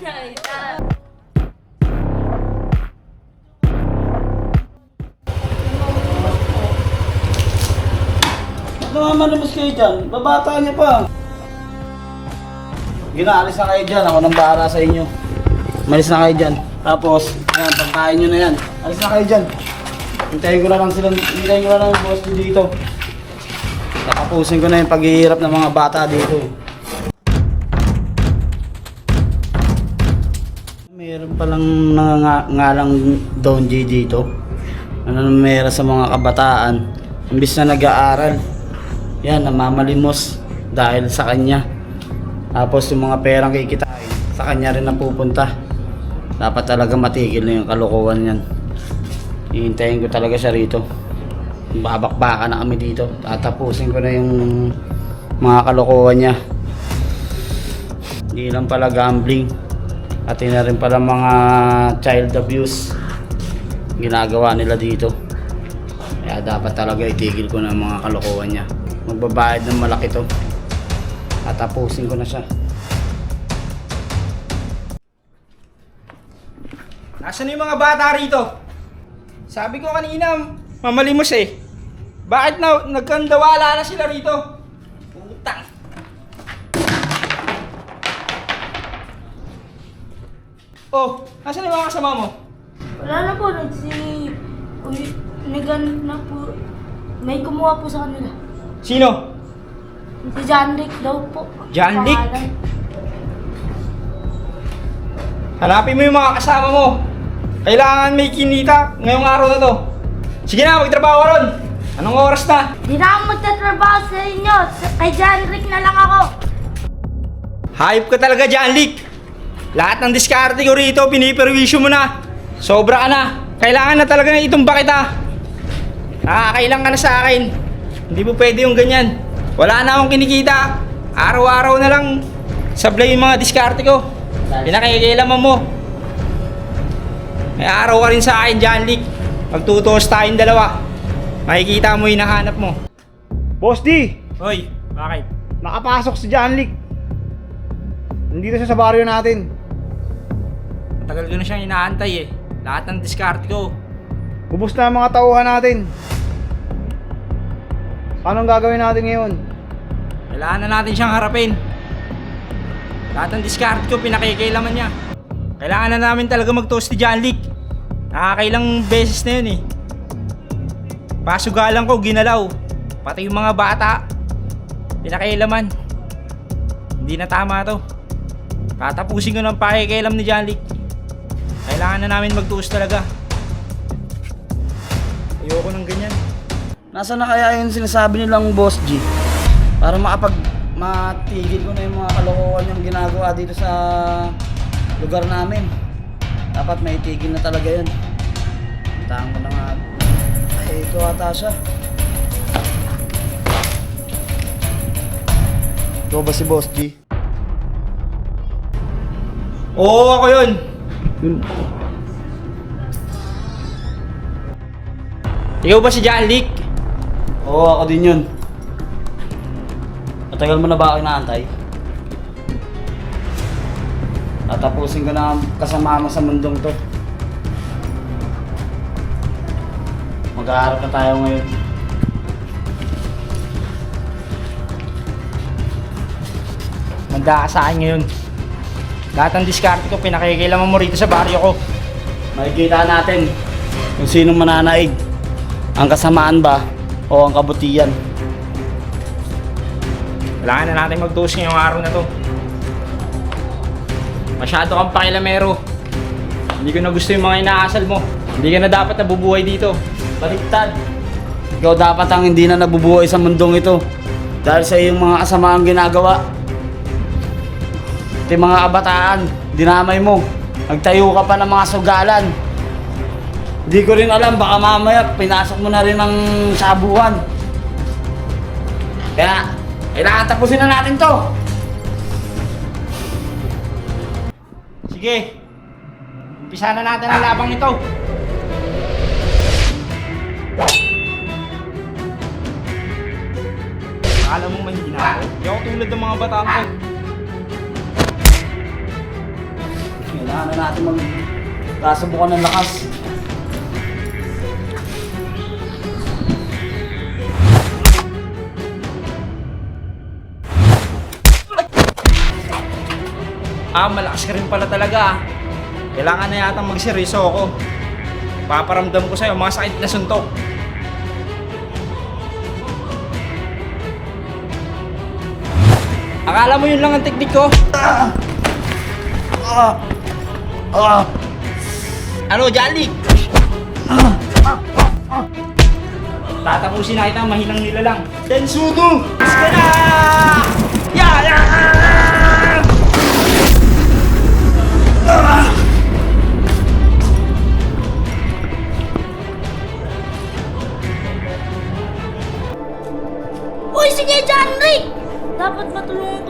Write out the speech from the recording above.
Namamalimos kayo dyan, babata niya pa. Ginaalis na kayo dyan, ako nang bahala sa inyo. Malis na kayo dyan. Tapos, ayan, pagkain nyo na yan. Alis na kayo dyan. Hintayin ko na lang yung boss ko dito. Nakapusin ko na yung paghihirap ng mga bata dito. Meron palang nangangalang Don G dito. Ano meron sa mga kabataan. Imbis na nag-aaral. Yan, namamalimos dahil sa kanya. Tapos yung mga perang kikitain, sa kanya rin napupunta. Dapat talaga matigil na yung kalokohan yan. Hihintayin ko talaga siya rito. Babakbaka na kami dito. Tatapusin ko na yung mga kalokohan niya. Hindi lang pala gambling. At na rin pala mga child abuse ginagawa nila dito. Kaya dapat talaga itigil ko na mga kalokohan niya. Magbabayad ng malaki to. Tatapusin ko na siya. Nasaan yung mga bata rito? Sabi ko kanina, mamalimos eh. Bakit na nagkandawala na sila rito? Putang. Oh, nasaan yung mga kasama mo? Wala na po, naghanap na po. May kumuha po sa kanila. Sino? Si John Rick daw po. John Rick? Pangalan. Hanapin mo yung mga kasama mo. Kailangan may kinita ngayong araw na to. Sige na, magtrabaho ka ron. Anong oras na? Di na ako magtatrabaho sa inyo. Kay John Rick na lang ako. Hayop ka talaga, John Rick. Lahat ng diskarte ko rito, piniperwisyo mo na. Sobra ka na. Kailangan na talaga na itumba kita. Nakakailang ka na sa akin. Hindi mo pwede yung ganyan. Wala na akong kinikita. Araw-araw na lang sablay yung mga diskarte ko. Pinakikailaman mo. May araw ka rin sa akin, John Rick. Magtutuos tayong dalawa. Makikita mo yung hinahanap mo. Boss D! Hoy, bakit? Nakapasok si John Rick. Nandito siya sa baryo natin. Matagal ko na siyang inaantay eh. Lahat ng diskarte ko. Ubus na ang mga tauhan natin. Anong gagawin natin ngayon? Kailangan na natin siyang harapin. Lahat ng diskarte ko, pinakikailaman niya. Kailangan na namin talaga mag-toast ni John Rick. Nakakailang beses na yun eh. Pasugalan ko, ginalaw. Pati yung mga bata, pinakailaman. Hindi na tama to. Tatapusin ko ng pakikailam ni John Rick. Kailangan na namin mag-toast talaga. Ayoko ng ganyan. Nasaan na kaya yung sinasabi nilang Boss G? Para matigil ko na yung mga kalokohan yung ginagawa dito sa lugar namin. Dapat may tigil na talaga yun. Puntahan ko na nga. Ay, ito ata siya. Ito ba si Boss G? Oo, ako yun. Ikaw ba si John Rick? Oo, ako din yun. Matagal mo na ba ako inaantay? Tatapusin ko na ang kasama mo sa mundong to. Mag-aaral na tayo ngayon. Manda ka sa akin ngayon. Lahat ng diskarte ko, pinakikailaman mo rito sa baryo ko. Makikita natin kung sinong mananaig. Ang kasamaan ba o ang kabutihan. Kailangan na natin mag-toast ngayong araw na to. Masyado kang pakilamero. Hindi ko na gusto yung mga inaasal mo. Hindi ka na dapat nabubuhay dito. Baliktad. Ikaw dapat ang hindi na nabubuhay sa mundong ito. Dahil sa iyong mga kasamaang ginagawa. Ito mga kabataan, dinamay mo. Nagtayo ka pa ng mga sugalan. Hindi ko rin alam, baka mamaya pinasok mo na rin ng sabuhan. Kaya, kailangan tapusin na natin to. Sige. Umpisa na natin ang labang ito. Akala mo mahina ako? Hindi ako tulad ng mga bataan ko. Kailangan na natin magkasubukan ng lakas. Malakas ka rin pala talaga. Kailangan na yatang magseryoso ako. Paparamdam ko sa'yo mga sakit na suntok. Akala mo yun lang ang teknik ko? Ano, Jalik? Tatapusin na kita ang mahinang nilalang. Tensudo! Iska na! Ya!